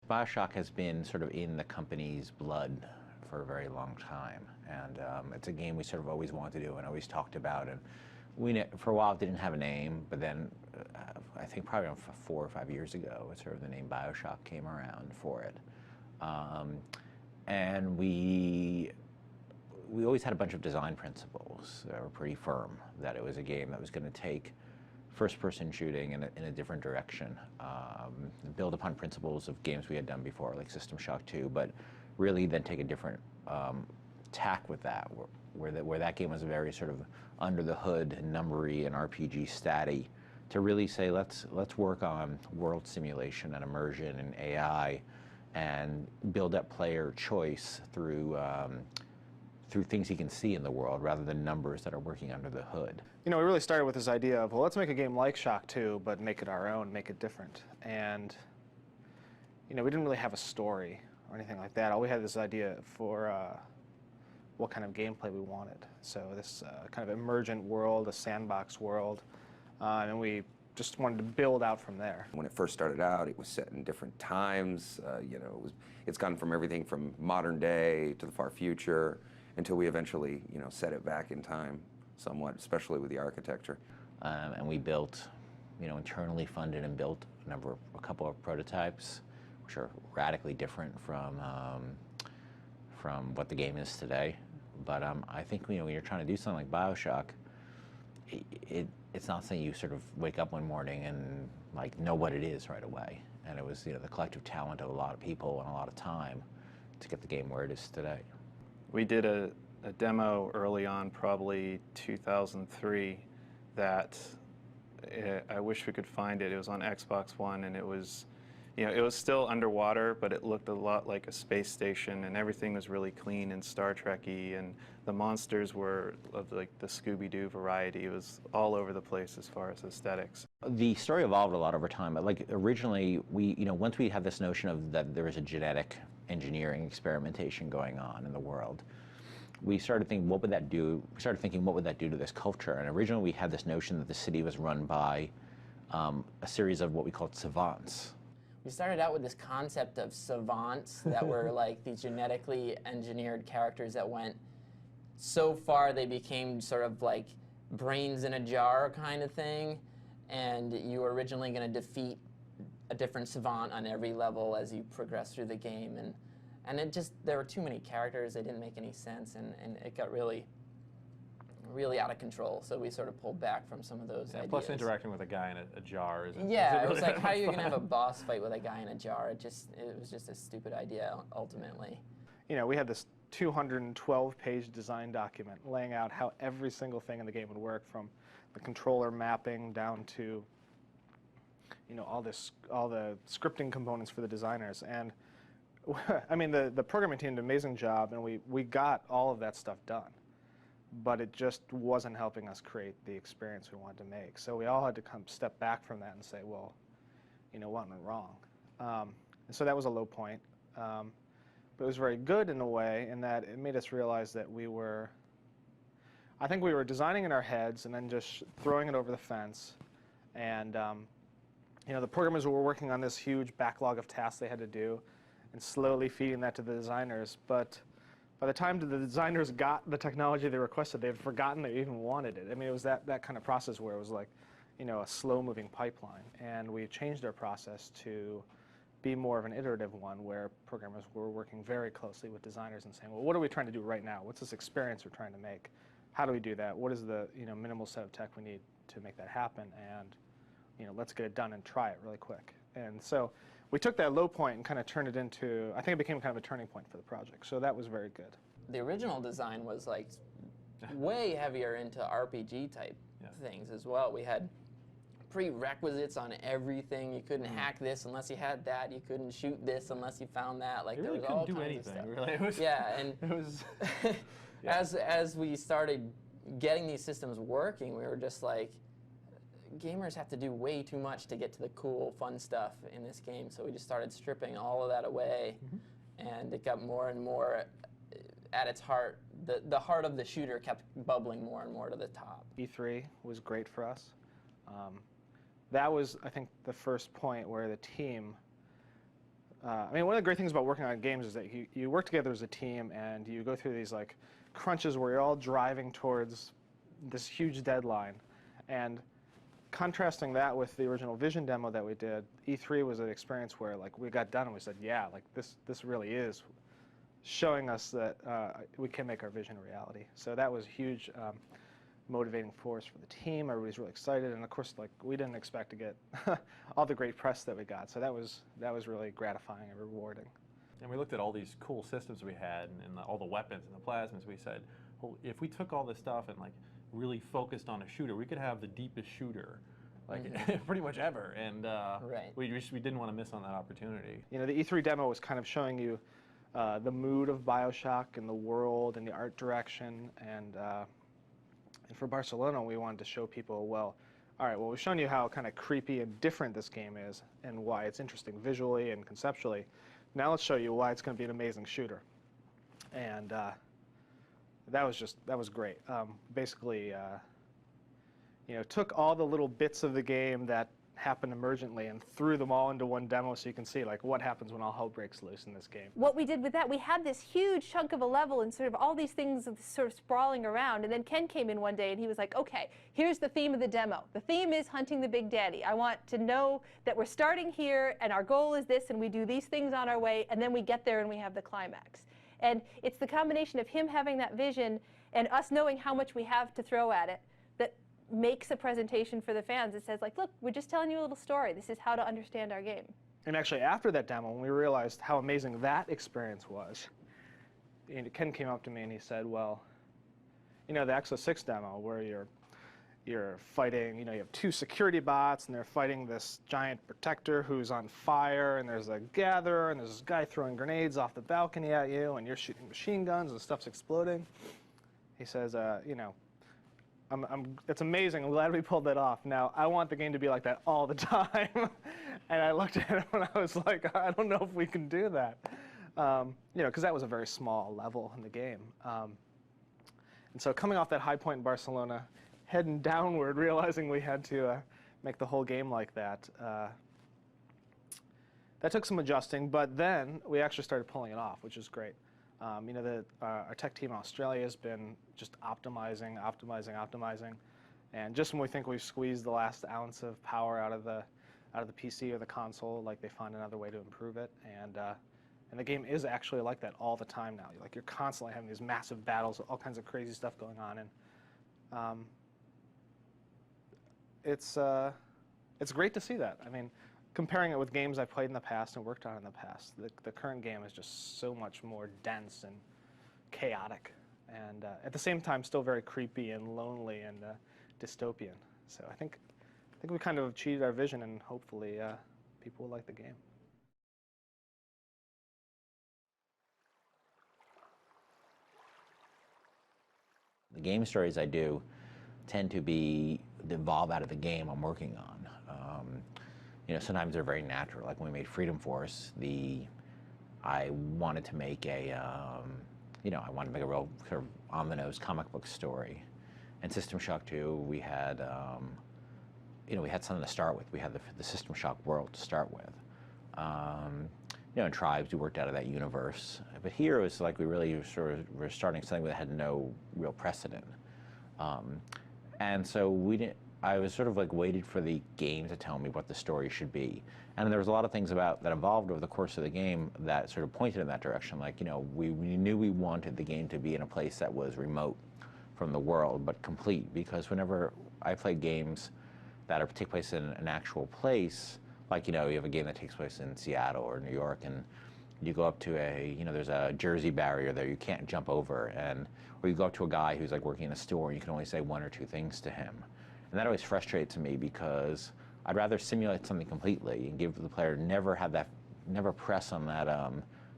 BioShock has been sort of in the company's blood for a very long time, and it's a game we sort of always wanted to do and always talked about. And we, for a while, didn't have a name, but then I think probably around 4 or 5 years ago, sort of the name BioShock came around for it. And we always had a bunch of design principles that were pretty firm, that it was a game that was going to take first-person shooting in a different direction, build upon principles of games we had done before, like System Shock 2, but really then take a different tack with that, where that game was very sort of under the hood, numbery and RPG statty, to really say let's work on world simulation and immersion and AI, and build up player choice through things he can see in the world rather than numbers that are working under the hood. You know, we really started with this idea of, well, let's make a game like Shock 2, but make it our own, make it different. And, you know, we didn't really have a story or anything like that. All we had this idea for what kind of gameplay we wanted. So this kind of emergent world, a sandbox world, and we just wanted to build out from there. When it first started out, it was set in different times. You know, it's gone from everything from modern day to the far future, until we eventually, you know, set it back in time somewhat, especially with the architecture. And we built, you know, internally funded and built a couple of prototypes, which are radically different from what the game is today. But I think, you know, when you're trying to do something like BioShock, it's not something you sort of wake up one morning and like know what it is right away. And it was, you know, the collective talent of a lot of people and a lot of time to get the game where it is today. We did a demo early on, probably 2003, that I wish we could find it. It was on Xbox One, and it was, you know, it was still underwater, but it looked a lot like a space station, and everything was really clean and Star Trek-y, and the monsters were of like the Scooby-Doo variety. It was all over the place as far as aesthetics. The story evolved a lot over time. Like originally, you know, once we had this notion of that there was a genetic engineering experimentation going on in the world, we started thinking, what would that do? We started thinking, what would that do to this culture? And originally, we had this notion that the city was run by a series of what we called savants. We started out with this concept of savants that were like these genetically engineered characters that went so far they became sort of like brains in a jar kind of thing, and you were originally going to defeat a different savant on every level as you progress through the game, and it just, there were too many characters, they didn't make any sense, and it got really out of control, so we sort of pulled back from some of those ideas. Plus interacting with a guy in a jar isn't it was like, how are you going to have a boss fight with a guy in a jar? It was just a stupid idea, ultimately. You know, we had this 212-page design document laying out how every single thing in the game would work, from the controller mapping down to, you know, all the scripting components for the designers. And I mean, the programming team did an amazing job, and we got all of that stuff done. But it just wasn't helping us create the experience we wanted to make. So we all had to come step back from that and say, well, you know, what went wrong? And so that was a low point. But it was very good in a way, in that it made us realize that I think we were designing in our heads and then just throwing it over the fence. And you know, the programmers were working on this huge backlog of tasks they had to do, and slowly feeding that to the designers. But by the time the designers got the technology they requested, they had forgotten they even wanted it. I mean, it was that kind of process where it was like, you know, a slow-moving pipeline. And we changed our process to be more of an iterative one, where programmers were working very closely with designers and saying, well, what are we trying to do right now? What's this experience we're trying to make? How do we do that? What is the, you know, minimal set of tech we need to make that happen? And, you know, let's get it done and try it really quick. And so we took that low point and kind of turned it into, I think it became kind of a turning point for the project. So that was very good. The original design was like way heavier into RPG type things as well. We had prerequisites on everything. You couldn't hack this unless you had that. You couldn't shoot this unless you found that. Like, there was all kinds of stuff. Really. It was, yeah, and it was, as we started getting these systems working, we were just like, gamers have to do way too much to get to the cool, fun stuff in this game. So we just started stripping all of that away, and it got more and more at its heart. The heart of the shooter kept bubbling more and more to the top. E3 was great for us. That was, I think, the first point where the team I mean, one of the great things about working on games is that you work together as a team, and you go through these like crunches where you're all driving towards this huge deadline. And contrasting that with the original Vision demo that we did, E3 was an experience where like we got done and we said, yeah, like this really is showing us that we can make our vision a reality. So that was a huge motivating force for the team. Everybody's really excited, and of course, like we didn't expect to get all the great press that we got. So that was really gratifying and rewarding. And we looked at all these cool systems we had and all the weapons and the plasmas. We said, well, if we took all this stuff and like really focused on a shooter, we could have the deepest shooter like pretty much ever. And Right. we didn't want to miss on that opportunity. You know, the E3 demo was kind of showing you the mood of BioShock and the world and the art direction. And for Barcelona, we wanted to show people, well, all right, well, we've shown you how kind of creepy and different this game is and why it's interesting visually and conceptually. Now let's show you why it's going to be an amazing shooter. And that was great. Basically, you know, took all the little bits of the game that happen emergently and threw them all into one demo so you can see like what happens when all hell breaks loose in this game. What we did with that, we had this huge chunk of a level and sort of all these things sort of sprawling around, and then Ken came in one day and he was like, okay, here's the theme of the demo. The theme is hunting the big daddy. I want to know that we're starting here and our goal is this and we do these things on our way and then we get there and we have the climax. And it's the combination of him having that vision and us knowing how much we have to throw at it that makes a presentation for the fans. It says, like, look, we're just telling you a little story. This is how to understand our game. And actually, after that demo, when we realized how amazing that experience was, Ken came up to me and he said, well, you know, the Exo 6 demo where you're fighting, you know, you have two security bots and they're fighting this giant protector who's on fire, and there's a gatherer and there's this guy throwing grenades off the balcony at you and you're shooting machine guns and stuff's exploding. He says, you know, it's amazing. I'm glad we pulled that off. Now, I want the game to be like that all the time. And I looked at him and I was like, I don't know if we can do that. You know, because that was a very small level in the game. And so coming off that high point in Barcelona, heading downward, realizing we had to make the whole game like that, that took some adjusting. But then we actually started pulling it off, which is great. You know, our tech team in Australia has been just optimizing. And just when we think we've squeezed the last ounce of power out of the PC or the console, like they find another way to improve it. And the game is actually like that all the time now. You're constantly having these massive battles, all kinds of crazy stuff going on. And it's great to see that. I mean, comparing it with games I've played in the past and worked on in the past, the current game is just so much more dense and chaotic, and at the same time still very creepy and lonely and dystopian. So I think we kind of achieved our vision, and hopefully people will like the game. The game stories I do tend to evolve out of the game I'm working on. You know, sometimes they're very natural. Like when we made Freedom Force, I wanted to make you know, I wanted to make a real sort of on-the-nose comic book story. And System Shock 2, we had, you know, we had something to start with. We had the System Shock world to start with. You know, in Tribes, we worked out of that universe. But here it was like we really sort of were starting something that had no real precedent. And so I was sort of like waited for the game to tell me what the story should be. And there was a lot of things that evolved over the course of the game that sort of pointed in that direction. Like, you know, we knew we wanted the game to be in a place that was remote from the world, but complete. Because whenever I play games that take place in an actual place, like, you know, you have a game that takes place in Seattle or New York, and you go up to you know, there's a Jersey barrier there you can't jump over, or you go up to a guy who's like working in a store and you can only say one or two things to him. And that always frustrates me because I'd rather simulate something completely and give the player never press on that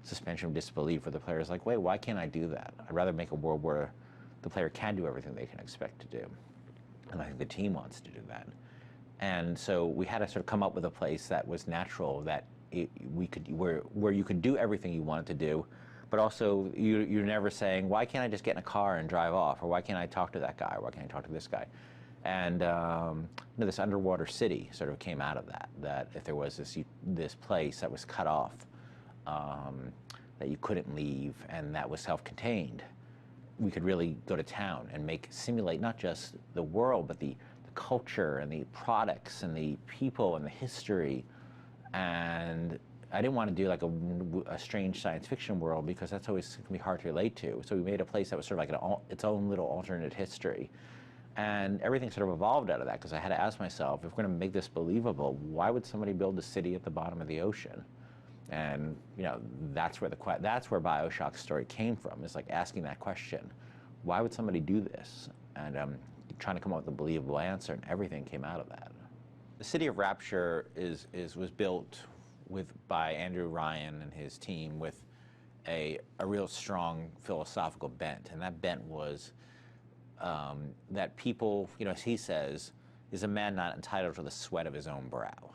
suspension of disbelief where the player's like, wait, why can't I do that? I'd rather make a world where the player can do everything they can expect to do. And I think the team wants to do that. And so we had to sort of come up with a place that was natural, that where you could do everything you wanted to do, but also you're never saying, why can't I just get in a car and drive off? Or why can't I talk to that guy? Or why can't I talk to this guy? And you know, this underwater city sort of came out of that if there was this place that was cut off that you couldn't leave, and that was self-contained. We could really go to town and simulate not just the world, but the culture and the products and the people and the history. And I didn't want to do like a strange science fiction world, because that's always going to be hard to relate to. So we made a place that was sort of like its own little alternate history. And everything sort of evolved out of that, because I had to ask myself, if we're going to make this believable, why would somebody build a city at the bottom of the ocean? And that's where BioShock's story came from. Is like asking that question, why would somebody do this? And trying to come up with a believable answer, and everything came out of that. The City of Rapture was built by Andrew Ryan and his team with a real strong philosophical bent, and that bent was that people, as he says, is a man not entitled to the sweat of his own brow.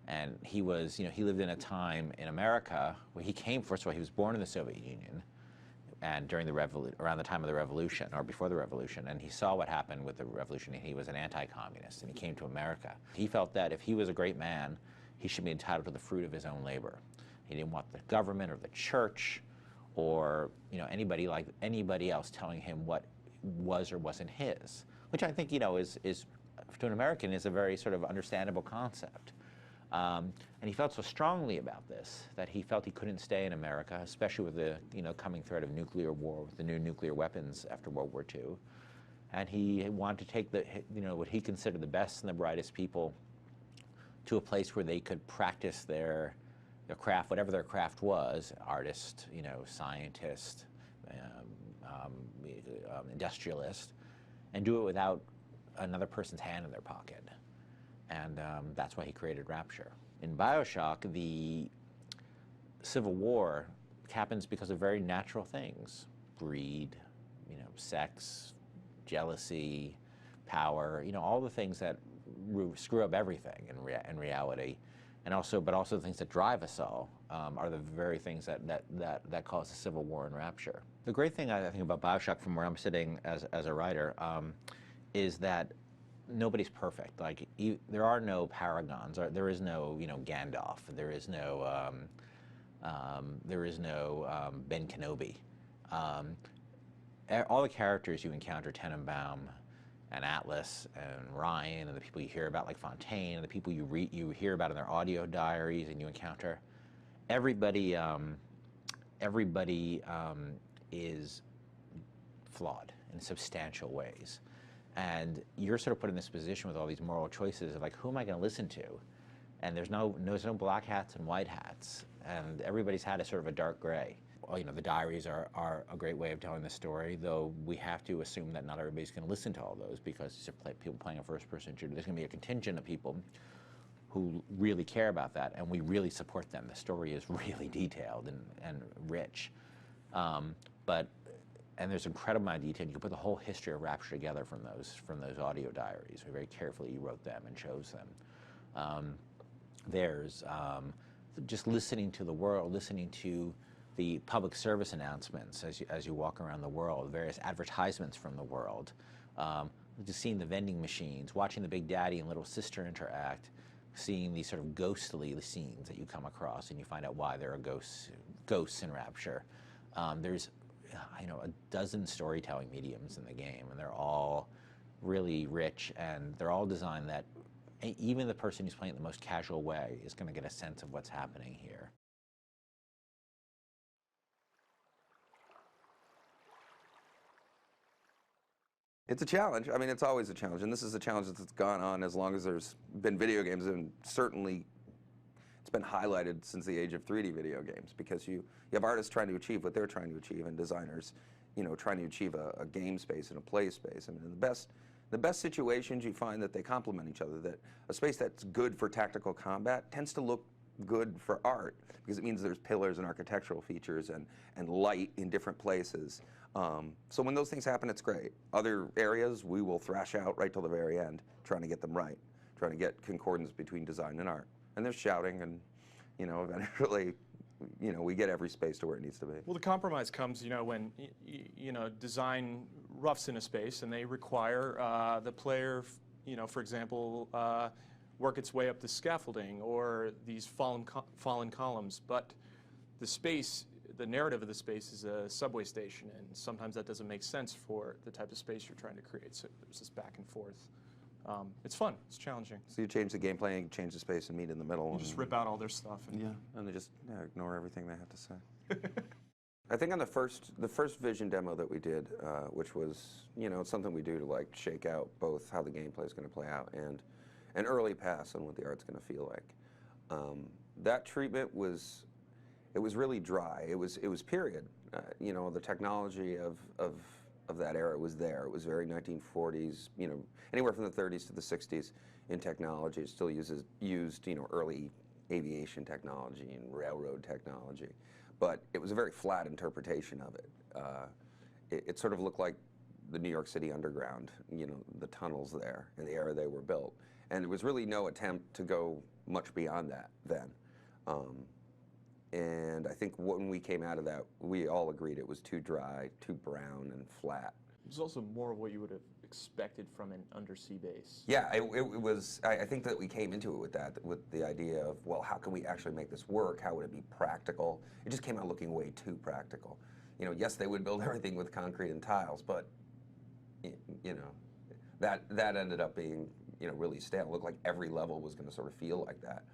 And he lived in a time in America where he came, first of all, he was born in the Soviet Union, and around the time of the revolution, or before the revolution, and he saw what happened with the revolution, and he was an anti-communist, and he came to America. He felt that if he was a great man, he should be entitled to the fruit of his own labor. He didn't want the government or the church or anybody else telling him what was or wasn't his, which I think is to an American is a very sort of understandable concept. And he felt so strongly about this that he felt he couldn't stay in America, especially with the coming threat of nuclear war, with the new nuclear weapons after World War II. And he wanted to take what he considered the best and the brightest people to a place where they could practice their craft, whatever their craft was, artist, scientist, industrialist, and do it without another person's hand in their pocket. And that's why he created Rapture. In BioShock, the Civil War happens because of very natural things: greed, sex, jealousy, power, all the things that screw up everything in reality, and also the things that drive us all are the very things that cause the Civil War in Rapture. The great thing I think about BioShock, from where I'm sitting as a writer, is that nobody's perfect. Like there are no paragons. There is no Gandalf. There is no Ben Kenobi. All the characters you encounter, Tenenbaum and Atlas and Ryan and the people you hear about like Fontaine and the people you hear about in their audio diaries and you encounter, everybody is flawed in substantial ways. And you're sort of put in this position with all these moral choices of like, who am I going to listen to? And there's no black hats and white hats, and everybody's had a sort of a dark gray. Well, the diaries are a great way of telling the story, though we have to assume that not everybody's going to listen to all those, because these are people playing a first-person shooter. There's going to be a contingent of people who really care about that, and we really support them. The story is really detailed and rich. And there's an incredible amount of detail. You can put the whole history of Rapture together from those audio diaries. We very carefully wrote them and chose them. There's just listening to the world, listening to the public service announcements as you walk around the world, various advertisements from the world, just seeing the vending machines, watching the Big Daddy and Little Sister interact, seeing these sort of ghostly scenes that you come across, and you find out why there are ghosts in Rapture. There's a dozen storytelling mediums in the game, and they're all really rich, and they're all designed that even the person who's playing it the most casual way is going to get a sense of what's happening here. It's a challenge. I mean, it's always a challenge, and this is a challenge that's gone on as long as there's been video games, and certainly it's been highlighted since the age of 3D video games, because you have artists trying to achieve what they're trying to achieve, and designers, trying to achieve a game space and a play space. I mean, in the best situations, you find that they complement each other, that a space that's good for tactical combat tends to look good for art, because it means there's pillars and architectural features and light in different places. So when those things happen, it's great. Other areas, we will thrash out right till the very end, trying to get them right, trying to get concordance between design and art. And there's shouting, and eventually, we get every space to where it needs to be. Well, the compromise comes, when design roughs in a space, and they require the player, for example, work its way up the scaffolding or these fallen columns. But the space, the narrative of the space is a subway station, and sometimes that doesn't make sense for the type of space you're trying to create. So there's this back and forth. It's fun. It's challenging. So you change the gameplay, and you change the space, and meet in the middle. You just rip out all their stuff. And and they just ignore everything they have to say. I think on the first vision demo that we did, which was something we do to like shake out both how the gameplay is going to play out and an early pass on what the art's going to feel like. That treatment was really dry. It was period. The technology of that era was there. It was very 1940s. Anywhere from the 30s to the 60s in technology. It still used early aviation technology and railroad technology. But it was a very flat interpretation of it. It sort of looked like the New York City underground, the tunnels there in the era they were built. And there was really no attempt to go much beyond that then. And I think when we came out of that, we all agreed it was too dry, too brown and flat. it was also more of what you would have expected from an undersea base. Yeah, it was. I think that we came into it with the idea of, well, how can we actually make this work? How would it be practical? It just came out looking way too practical. Yes, they would build everything with concrete and tiles, but that ended up being really stale. It looked like every level was going to sort of feel like that.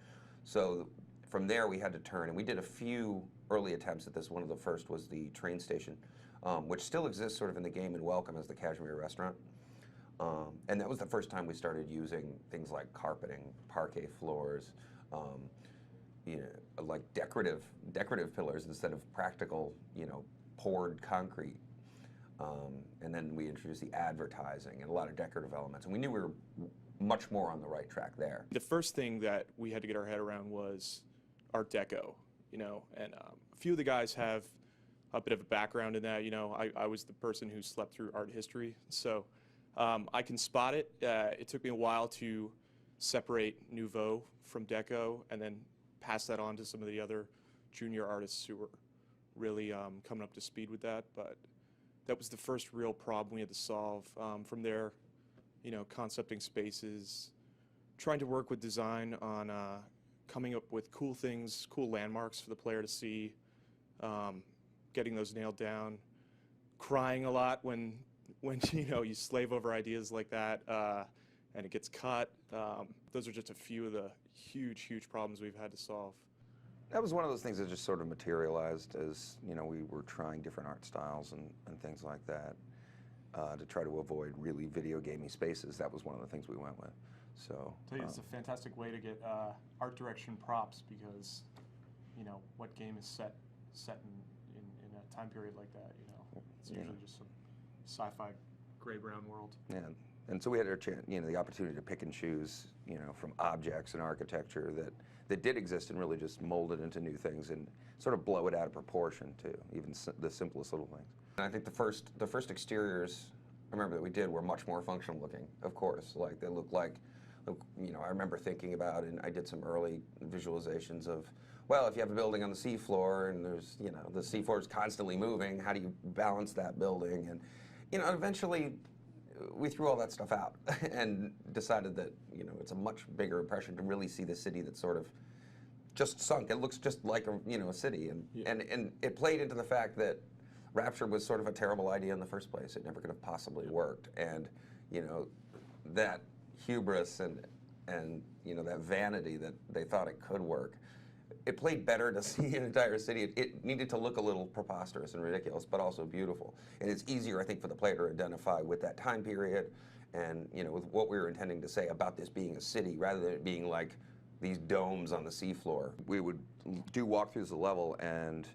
So from there, we had to turn, and we did a few early attempts at this. One of the first was the train station, which still exists sort of in the game and welcome as the Kashmir restaurant. And that was the first time we started using things like carpeting, parquet floors, like decorative pillars instead of practical, poured concrete. And then we introduced the advertising and a lot of decorative elements. And we knew we were much more on the right track there. The first thing that we had to get our head around was Art Deco, and a few of the guys have a bit of a background in that. I was the person who slept through art history, so I can spot it. It took me a while to separate Nouveau from Deco and then pass that on to some of the other junior artists who were really coming up to speed with that. But that was the first real problem we had to solve. From there, concepting spaces, trying to work with design on coming up with cool things, cool landmarks for the player to see, getting those nailed down, crying a lot when you slave over ideas like that and it gets cut. Those are just a few of the huge problems we've had to solve. That was one of those things that just sort of materialized as, we were trying different art styles and things like that to try to avoid really video gamey spaces. That was one of the things we went with. So I'll tell you, it's a fantastic way to get art direction props because, what game is set in a time period like that, it's usually just some sci-fi gray-brown world. Yeah, and so we had the opportunity to pick and choose, from objects and architecture that did exist and really just mold it into new things and sort of blow it out of proportion to even the simplest little things. And I think the first exteriors, I remember that we did were much more functional looking, of course. Like they looked like, I remember thinking about, and I did some early visualizations of, well, if you have a building on the seafloor and there's, the seafloor is constantly moving, how do you balance that building? And, eventually we threw all that stuff out and decided that, it's a much bigger impression to really see the city that sort of just sunk. It looks just like a city. And it played into the fact that Rapture was sort of a terrible idea in the first place. It never could have possibly worked. And, that hubris and that vanity that they thought it could work, it played better to see an entire city. It needed to look a little preposterous and ridiculous, but also beautiful. And it's easier, I think, for the player to identify with that time period and, with what we were intending to say about this being a city rather than it being like these domes on the seafloor. We would do walkthroughs of the level and,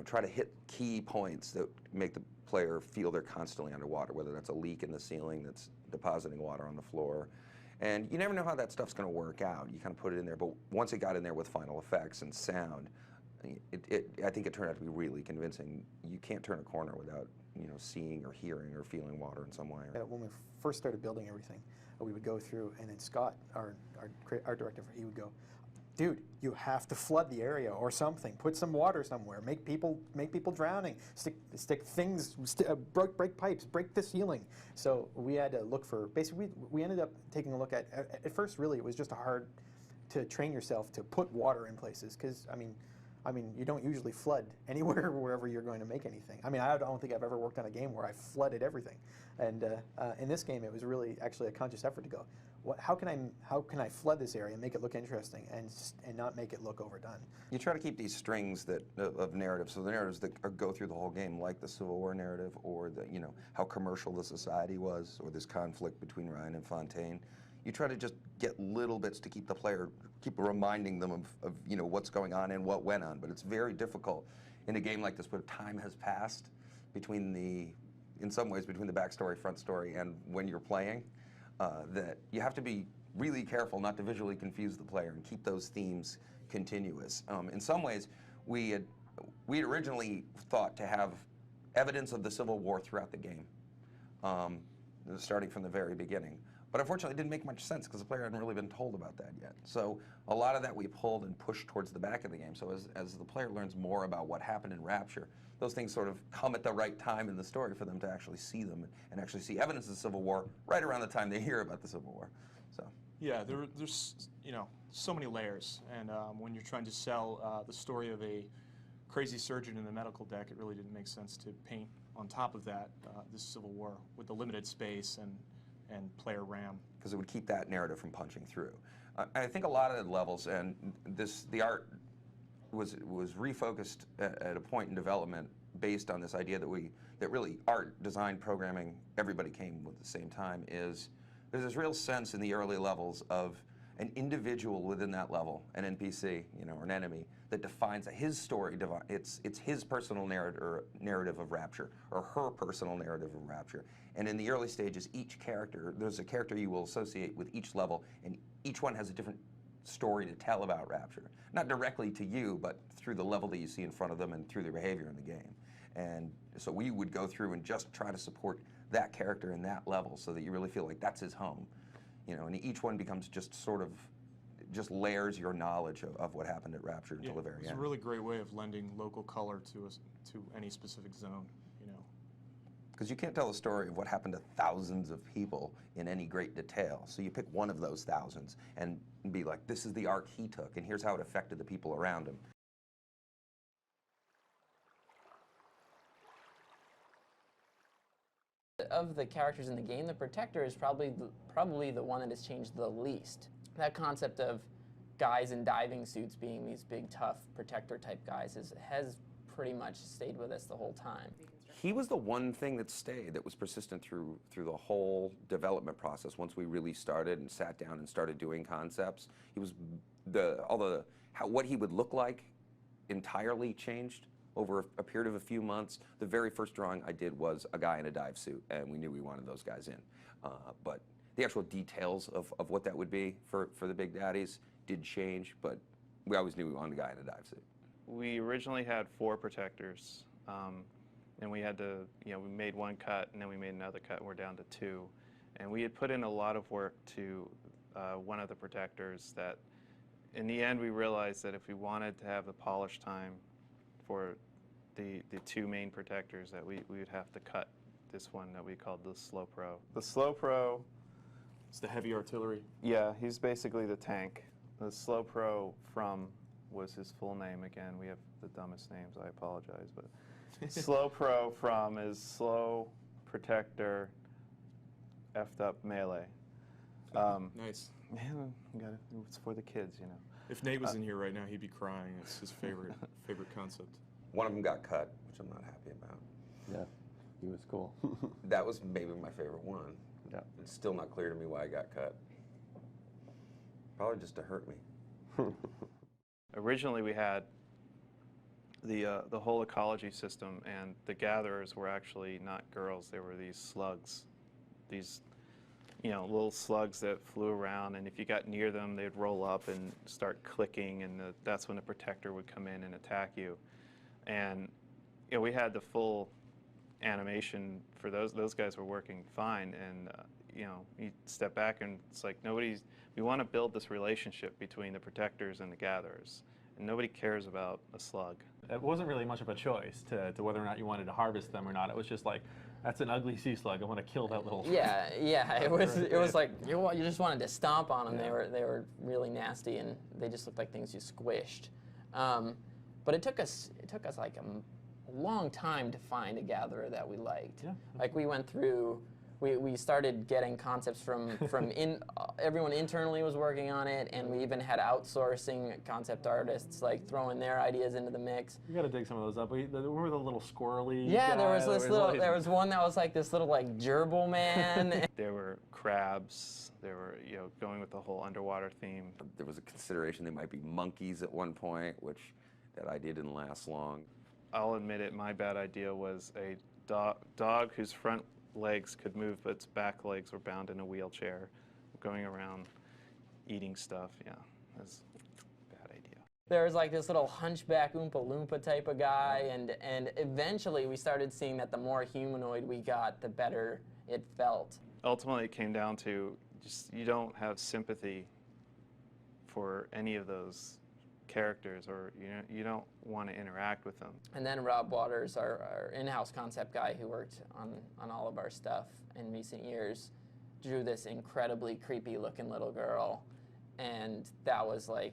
try to hit key points that make the player feel they're constantly underwater, whether that's a leak in the ceiling that's depositing water on the floor. And you never know how that stuff's going to work out. You kind of put it in there, but once it got in there with final effects and sound, I think it turned out to be really convincing. You can't turn a corner without, seeing or hearing or feeling water in some way. When we first started building everything, we would go through, and then Scott, our director, he would go, dude, you have to flood the area or something. Put some water somewhere. Make people drowning. Stick things. Break pipes. Break the ceiling. So we had to look for. Basically, we ended up taking a look at first, really, it was just hard to train yourself to put water in places because I mean, you don't usually flood anywhere wherever you're going to make anything. I mean, I don't think I've ever worked on a game where I flooded everything. And in this game, it was really actually a conscious effort to go, how can I flood this area and make it look interesting and not make it look overdone? You try to keep these strings of narratives, so the narratives that go through the whole game, like the Civil War narrative, or how commercial the society was, or this conflict between Ryan and Fontaine. You try to just get little bits to keep the player, keep reminding them of what's going on and what went on. But it's very difficult in a game like this where time has passed in some ways between the backstory, front story, and when you're playing, that you have to be really careful not to visually confuse the player and keep those themes continuous. In some ways, we had originally thought to have evidence of the Civil War throughout the game, starting from the very beginning. But unfortunately, it didn't make much sense because the player hadn't really been told about that yet. So a lot of that we pulled and pushed towards the back of the game. So as the player learns more about what happened in Rapture, those things sort of come at the right time in the story for them to actually see them and actually see evidence of the Civil War right around the time they hear about the Civil War. So Yeah, there's so many layers, and when you're trying to sell the story of a crazy surgeon in the medical deck, it really didn't make sense to paint on top of that this Civil War with the limited space and player RAM. Because it would keep that narrative from punching through. I think a lot of the levels and the art was refocused at a point in development based on this idea that really art, design, programming, everybody came with at the same time. There's this real sense in the early levels of an individual within that level, an NPC, or an enemy, that defines his story. It's his personal narrative of Rapture, or her personal narrative of Rapture. And in the early stages, there's a character you will associate with each level, and each one has a different story to tell about Rapture. Not directly to you, but through the level that you see in front of them and through their behavior in the game. And so we would go through and just try to support that character in that level so that you really feel like that's his home. And each one becomes just layers your knowledge of what happened at Rapture until the very end. It's a really great way of lending local color to any specific zone, Because you can't tell a story of what happened to thousands of people in any great detail. So you pick one of those thousands and be like, this is the arc he took, and here's how it affected the people around him. Of the characters in the game, the Protector is probably the one that has changed the least. That concept of guys in diving suits being these big, tough Protector-type guys has pretty much stayed with us the whole time. He was the one thing that stayed, that was persistent through the whole development process. Once we really started and sat down and started doing concepts, he was what he would look like entirely changed over a period of a few months. The very first drawing I did was a guy in a dive suit, and we knew we wanted those guys in. But the actual details of what that would be for the Big Daddies did change, but we always knew we wanted a guy in a dive suit. We originally had 4 Protectors, and we had to, we made one cut, and then we made another cut, and we're down to 2. And we had put in a lot of work to one of the Protectors that, in the end, we realized that if we wanted to have the polish time for the 2 main Protectors, that we would have to cut this one that we called the Slow Pro. The Slow Pro, It's the heavy artillery. yeah, he's basically the tank. The Slow Pro was his full name. Again, we have the dumbest names, I apologize, but Slow Pro is Slow Protector effed up melee. Nice. It's for the kids, If Nate was in here right now, he'd be crying. It's his favorite concept. One of them got cut, which I'm not happy about. Yeah, he was cool. That was maybe my favorite one. Yeah. It's still not clear to me why I got cut. Probably just to hurt me. Originally, we had the whole ecology system, and the gatherers were actually not girls. They were these slugs, these little slugs that flew around, and if you got near them, they'd roll up and start clicking, and that's when the Protector would come in and attack you. And we had the full animation for those guys were working fine, and you step back and it's like we want to build this relationship between the Protectors and the gatherers, and nobody cares about a slug. It wasn't really much of a choice to whether or not you wanted to harvest them or not. It was just like, that's an ugly sea slug. I want to kill that little. Yeah. It was like you just wanted to stomp on them. Yeah. They were really nasty, and they just looked like things you squished. But it took us like a long time to find a gatherer that we liked. Yeah. Like we went through, we started getting concepts from everyone internally was working on it, and we even had outsourcing concept artists like throwing their ideas into the mix. You got to dig some of those up. Remember the little squirrely Yeah, guy there was this that little. like- There was one that was like this little like gerbil man. There were crabs. There were, going with the whole underwater theme. There was a consideration they might be monkeys at one point, which that idea didn't last long. I'll admit it, my bad idea was a dog whose front legs could move, but its back legs were bound in a wheelchair, going around eating stuff. Yeah, that's a bad idea. There was like this little hunchback Oompa Loompa type of guy, and eventually we started seeing that the more humanoid we got, the better it felt. Ultimately, it came down to just you don't have sympathy for any of those characters, or you don't want to interact with them. And then Rob Waters, our in-house concept guy who worked on all of our stuff in recent years, drew this incredibly creepy looking little girl, and that was like,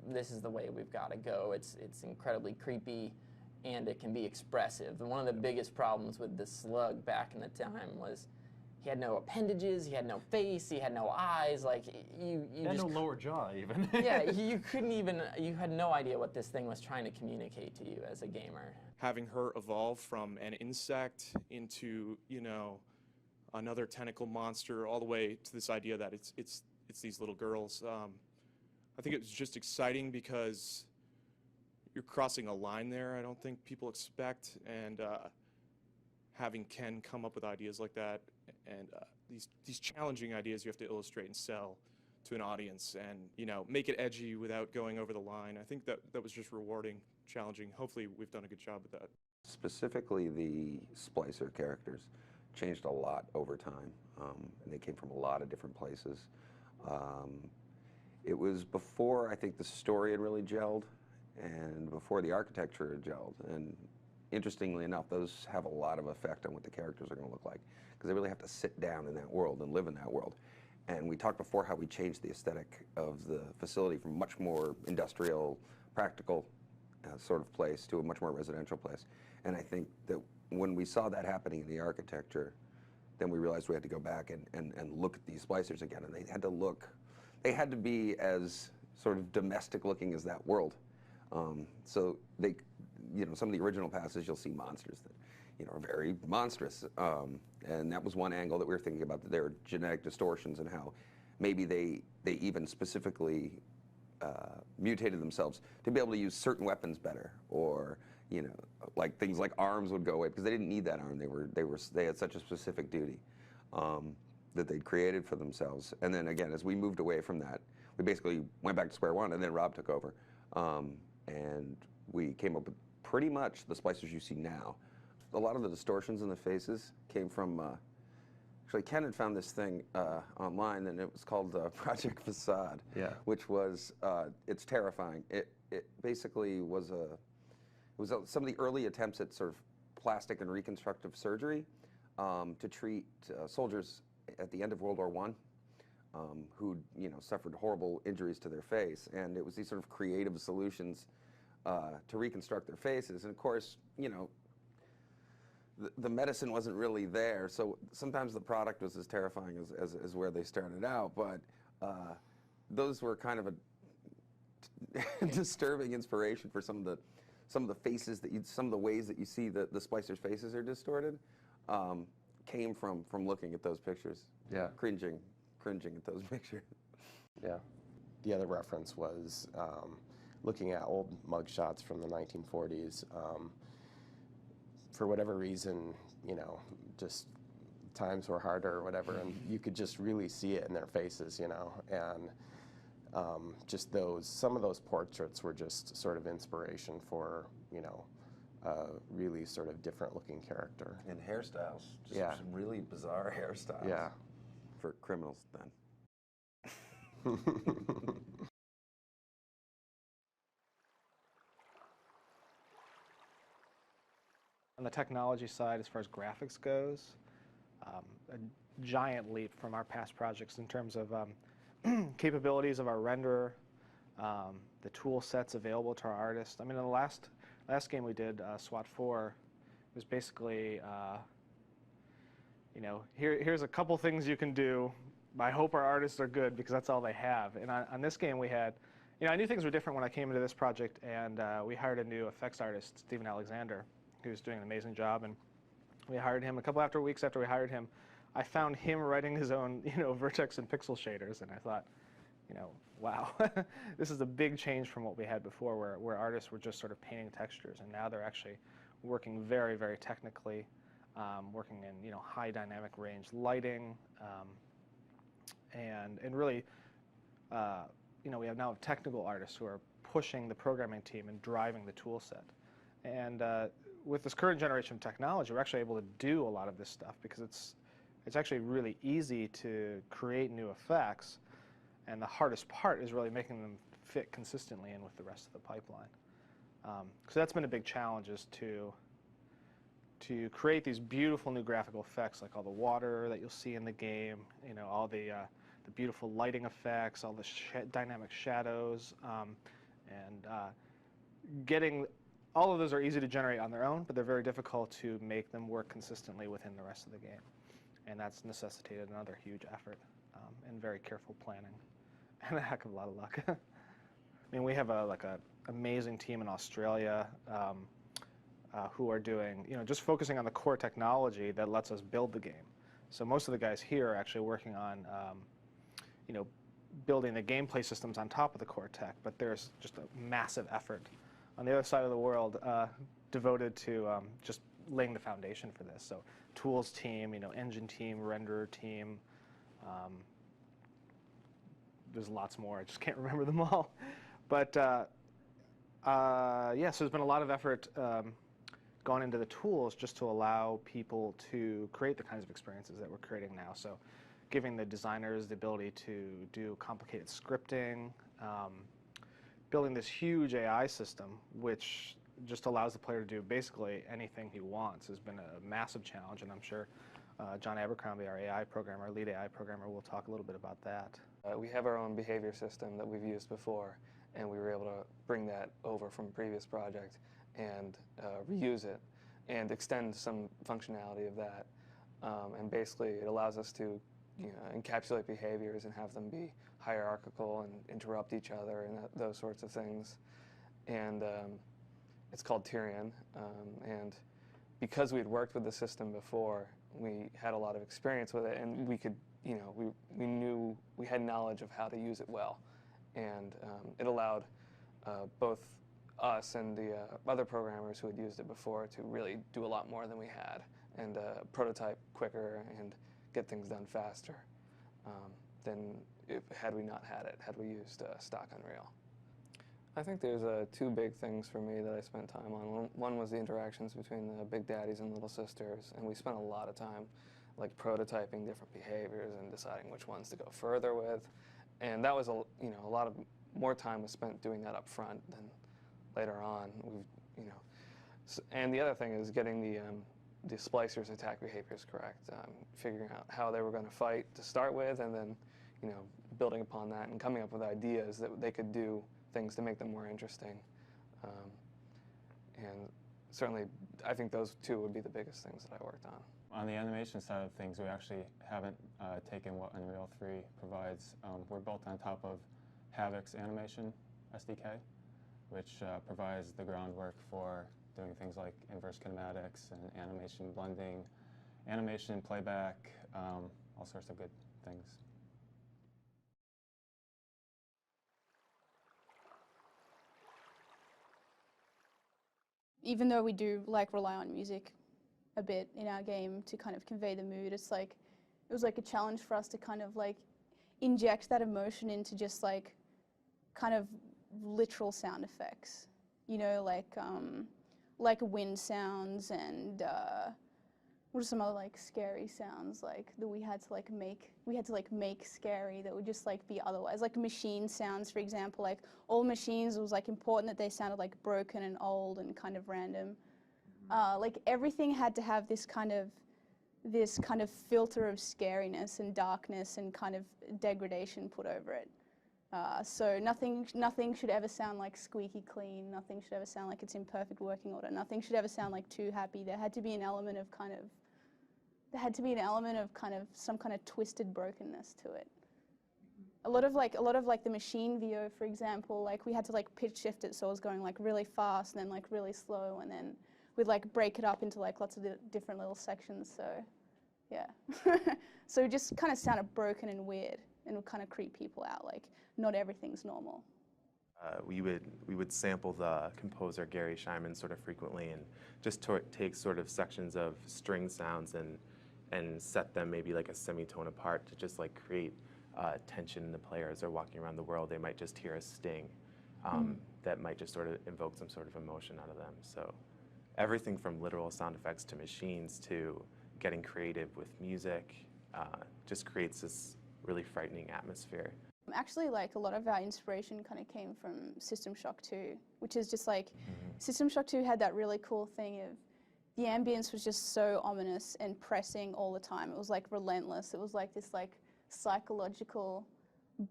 this is the way we've got to go. It's incredibly creepy, and it can be expressive. And one of the biggest problems with the slug back in the time was he had no appendages, he had no face, he had no eyes. Like you He had just no lower jaw even. yeah, you couldn't even. You had no idea what this thing was trying to communicate to you as a gamer. Having her evolve from an insect into, another tentacle monster, all the way to this idea that it's these little girls. I think it was just exciting because you're crossing a line there I don't think people expect, and having Ken come up with ideas like that, and these challenging ideas you have to illustrate and sell to an audience, and make it edgy without going over the line. I think that was just rewarding, challenging. Hopefully we've done a good job with that. Specifically, the splicer characters changed a lot over time, and they came from a lot of different places. It was before I think the story had really gelled, and before the architecture had gelled. And interestingly enough, those have a lot of effect on what the characters are going to look like, because they really have to sit down in that world and live in that world. And we talked before how we changed the aesthetic of the facility from much more industrial, practical sort of place to a much more residential place. And I think that when we saw that happening in the architecture, then we realized we had to go back and look at these splicers again. And they had to be as sort of domestic looking as that world. So they, some of the original passes, you'll see monsters that, are very monstrous. And that was one angle that we were thinking about, that there were genetic distortions and how maybe they even specifically mutated themselves to be able to use certain weapons better, or like things like arms would go away because they didn't need that arm. They had such a specific duty that they'd created for themselves. And then again, as we moved away from that, we basically went back to square one, and then Rob took over, and we came up with pretty much the splicers you see now. A lot of the distortions in the faces came from, actually Ken had found this thing online, and it was called Project Facade, which was, it's terrifying. It basically was some of the early attempts at sort of plastic and reconstructive surgery to treat soldiers at the end of World War I who suffered horrible injuries to their face, and it was these sort of creative solutions to reconstruct their faces. And of course, the medicine wasn't really there, so sometimes the product was as terrifying as where they started out, but those were kind of a disturbing inspiration for some of the faces some of the ways that you see the splicers' faces are distorted, came from looking at those pictures. Yeah. Cringing at those pictures. Yeah. The other reference was looking at old mugshots from the 1940s. For whatever reason, just times were harder or whatever, and you could just really see it in their faces, and just some of those portraits were just sort of inspiration for, a really sort of different looking character. And hairstyles, just Yeah. some really bizarre hairstyles. Yeah. For criminals then. On the technology side, as far as graphics goes, a giant leap from our past projects in terms of capabilities of our renderer, the tool sets available to our artists. I mean, in the last game we did, SWAT 4, was basically, you know, here's a couple things you can do. I hope our artists are good because that's all they have. And on this game we had, you know, I knew things were different when I came into this project, and we hired a new effects artist, Stephen Alexander, who's doing an amazing job. And we hired him a couple weeks after we hired him. I found him writing his own, you know, vertex and pixel shaders, and I thought, you know, wow, this is a big change from what we had before, where artists were just sort of painting textures, and now they're actually working very, very technically, working in, you know, high dynamic range lighting, and really, you know, we have now technical artists who are pushing the programming team and driving the tool set. And with this current generation of technology, we're actually able to do a lot of this stuff because it's actually really easy to create new effects, and the hardest part is really making them fit consistently in with the rest of the pipeline. So that's been a big challenge, is to create these beautiful new graphical effects, like all the water that you'll see in the game, you know, all the beautiful lighting effects, all the dynamic shadows, and getting all of those are easy to generate on their own, but they're very difficult to make them work consistently within the rest of the game. And that's necessitated another huge effort and very careful planning and a heck of a lot of luck. I mean, we have a amazing team in Australia who are doing, you know, just focusing on the core technology that lets us build the game. So most of the guys here are actually working on, you know, building the gameplay systems on top of the core tech, but there's just a massive effort on the other side of the world devoted to just laying the foundation for this. So tools team, you know, engine team, renderer team, there's lots more. I just can't remember them all. But yeah, so there's been a lot of effort gone into the tools just to allow people to create the kinds of experiences that we're creating now. So giving the designers the ability to do complicated scripting, building this huge AI system, which just allows the player to do basically anything he wants, has been a massive challenge. And I'm sure John Abercrombie, our AI programmer, our lead AI programmer, will talk a little bit about that. We have our own behavior system that we've used before, and we were able to bring that over from a previous project and reuse it and extend some functionality of that. And basically, it allows us to, you know, encapsulate behaviors and have them be hierarchical and interrupt each other and those sorts of things. And it's called Tyrion. And because we had worked with the system before, we had a lot of experience with it, and we could, you know, we knew, we had knowledge of how to use it well. And it allowed both us and the other programmers who had used it before to really do a lot more than we had, and prototype quicker and get things done faster than had we not had it, had we used stock Unreal. I think there's two big things for me that I spent time on. One was the interactions between the Big Daddies and Little Sisters, and we spent a lot of time like prototyping different behaviors and deciding which ones to go further with. And that was a lot of more time was spent doing that up front than later on. And the other thing is getting the splicers' attack behaviors correct, figuring out how they were going to fight to start with, and then building upon that and coming up with ideas that they could do things to make them more interesting. And certainly, I think those two would be the biggest things that I worked on. On the animation side of things, we actually haven't taken what Unreal 3 provides. We're built on top of Havoc's animation SDK, which provides the groundwork for doing things like inverse kinematics and animation blending, animation playback, all sorts of good things. Even though we do rely on music a bit in our game to kind of convey the mood, it was like a challenge for us to kind of inject that emotion into just kind of literal sound effects, like wind sounds and what are some other scary sounds that we had to make scary that would just be otherwise, like machine sounds, for example. All machines, it was important that they sounded broken and old and kind of random. Everything had to have this kind of filter of scariness and darkness and kind of degradation put over it. So nothing should ever sound like squeaky clean. Nothing should ever sound like it's in perfect working order. Nothing should ever sound like too happy. There had to be an element of kind of some kind of twisted brokenness to it. A lot of the machine VO, for example, like we had to like pitch shift it so it was going like really fast and then like really slow, and then we'd like break it up into like lots of different little sections. So yeah, so it just kind of sounded broken and weird, and would kind of creep people out. Like not everything's normal. We would sample the composer Gary Scheinman sort of frequently, and just take sort of sections of string sounds and set them maybe like a semitone apart to just like create tension in the players. Are walking around the world, they might just hear a sting that might just sort of invoke some sort of emotion out of them. So everything from literal sound effects to machines to getting creative with music just creates this really frightening atmosphere. Actually, like a lot of our inspiration kind of came from System Shock 2, which is just like System Shock 2 had that really cool thing of the ambience was just so ominous and pressing all the time. It was like relentless. It was like this like psychological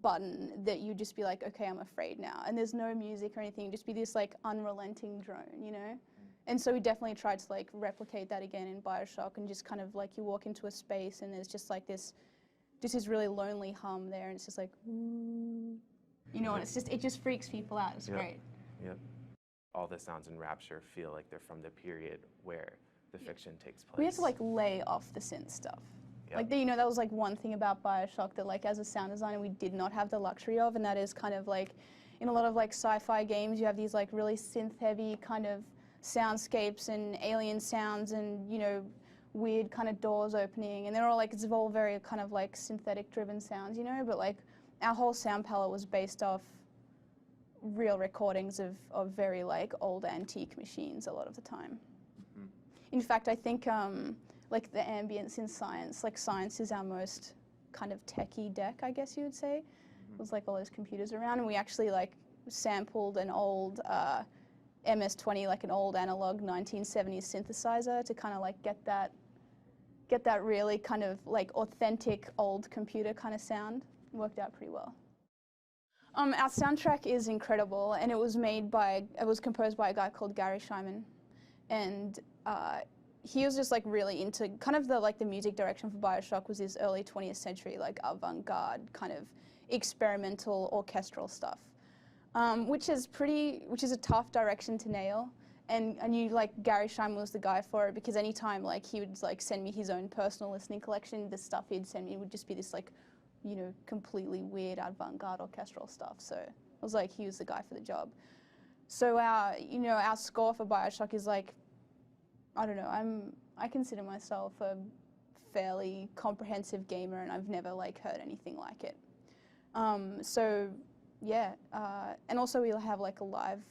button that you'd just be like, okay, I'm afraid now. And there's no music or anything, just be this like unrelenting drone, you know? And so we definitely tried to like replicate that again in BioShock, and just kind of like you walk into a space and there's just like this really lonely hum there, and it's just like, ooh, you know, and it just freaks people out. It's great. Yep. All the sounds in Rapture feel like they're from the period where the fiction takes place. We had to like lay off the synth stuff. Yep. Like, you know, that was like one thing about BioShock that like as a sound designer we did not have the luxury of, and that is kind of like in a lot of like sci-fi games you have these like really synth heavy kind of soundscapes and alien sounds and, you know, weird kind of doors opening, and they're all like, it's all very kind of like synthetic driven sounds, you know, but like our whole sound palette was based off real recordings of very like old antique machines a lot of the time. In fact, I think like the ambience in Science, like Science is our most kind of techie deck, I guess you would say. It was like all those computers around, and we actually like sampled an old MS-20, like an old analog 1970s synthesizer to kind of like get that really kind of like authentic old computer kind of sound. It worked out pretty well. Our soundtrack is incredible, and it was composed by a guy called Gary Scheinman, and he was just like really into kind of the music direction for BioShock was this early 20th century like avant-garde kind of experimental orchestral stuff, which is a tough direction to nail. And I knew like Gary Scheinman was the guy for it, because anytime like he would like send me his own personal listening collection, the stuff he'd send me would just be this like, you know, completely weird avant-garde orchestral stuff. So I was like, he was the guy for the job. So our score for BioShock is like, I don't know, I consider myself a fairly comprehensive gamer, and I've never like heard anything like it. So yeah, and also we had like a live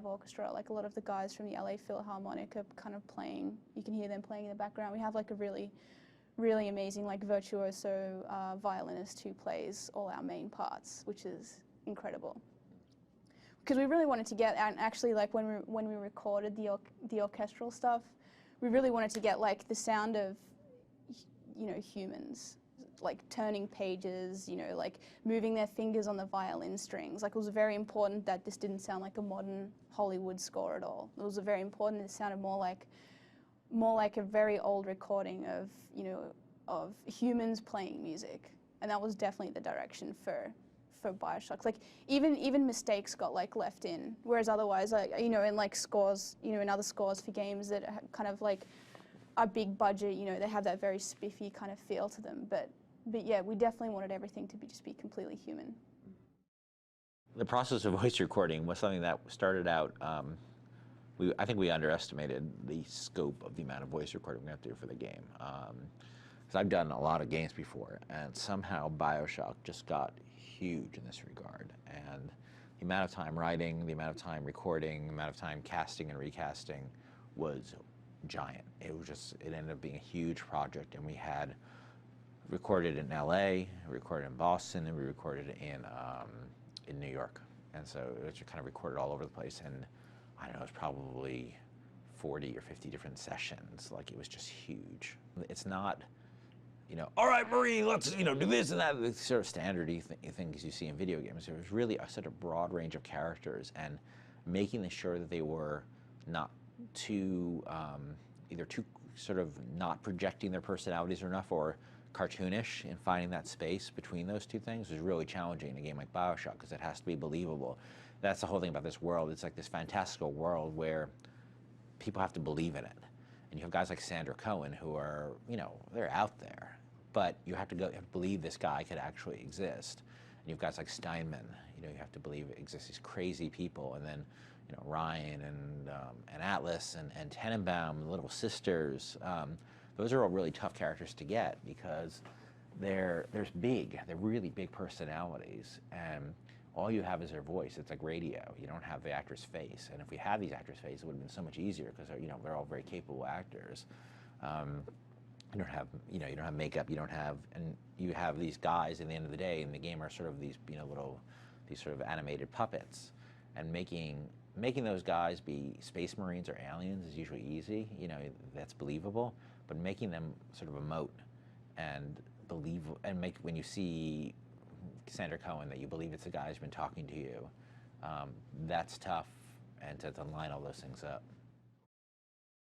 orchestra. Like a lot of the guys from the LA Philharmonic are kind of playing. You can hear them playing in the background. We have like a really, really amazing like virtuoso violinist who plays all our main parts, which is incredible. Because we really wanted to get, and actually like when we recorded the orchestral stuff, we really wanted to get like the sound of, you know, humans, like turning pages, you know, like moving their fingers on the violin strings. Like it was very important that this didn't sound like a modern Hollywood score at all. It was very important. It sounded more like a very old recording of, you know, of humans playing music, and that was definitely the direction for BioShock. Like even mistakes got like left in, whereas otherwise, you know, in like scores, you know, in other scores for games that are kind of like are big budget, you know, they have that very spiffy kind of feel to them. But yeah, we definitely wanted everything to just be completely human. The process of voice recording was something that started out, I think we underestimated the scope of the amount of voice recording we have to do for the game. Because I've done a lot of games before, and somehow BioShock just got huge in this regard. And the amount of time writing, the amount of time recording, the amount of time casting and recasting was giant. It ended up being a huge project, and we had recorded in LA, recorded in Boston, and we recorded in New York. And so it was kind of recorded all over the place, and I don't know, it was probably 40 or 50 different sessions. Like, it was just huge. It's not, all right, Marine, let's, do this and that, the sort of standardy things you see in video games. There was really a sort of broad range of characters, and making sure that they were not too, either too sort of not projecting their personalities enough or cartoonish, and finding that space between those two things was really challenging in a game like BioShock, because it has to be believable. That's the whole thing about this world. It's like this fantastical world where people have to believe in it. And you have guys like Sandra Cohen who are, they're out there, but you have to believe this guy could actually exist. And you have guys like Steinman, you have to believe it exists, these crazy people. And then, Ryan and Atlas and Tenenbaum, the Little Sisters, those are all really tough characters to get, because they're really big personalities, and all you have is their voice. It's like radio. You don't have the actor's face. And if we had these actors' faces, it would have been so much easier, because they're all very capable actors. You don't have makeup. And you have these guys at the end of the day in the game are sort of these these sort of animated puppets, and making those guys be space marines or aliens is usually easy. That's believable. But making them sort of emote and when you see Sandra Cohen, that you believe it's the guy who's been talking to you, that's tough, and to line all those things up.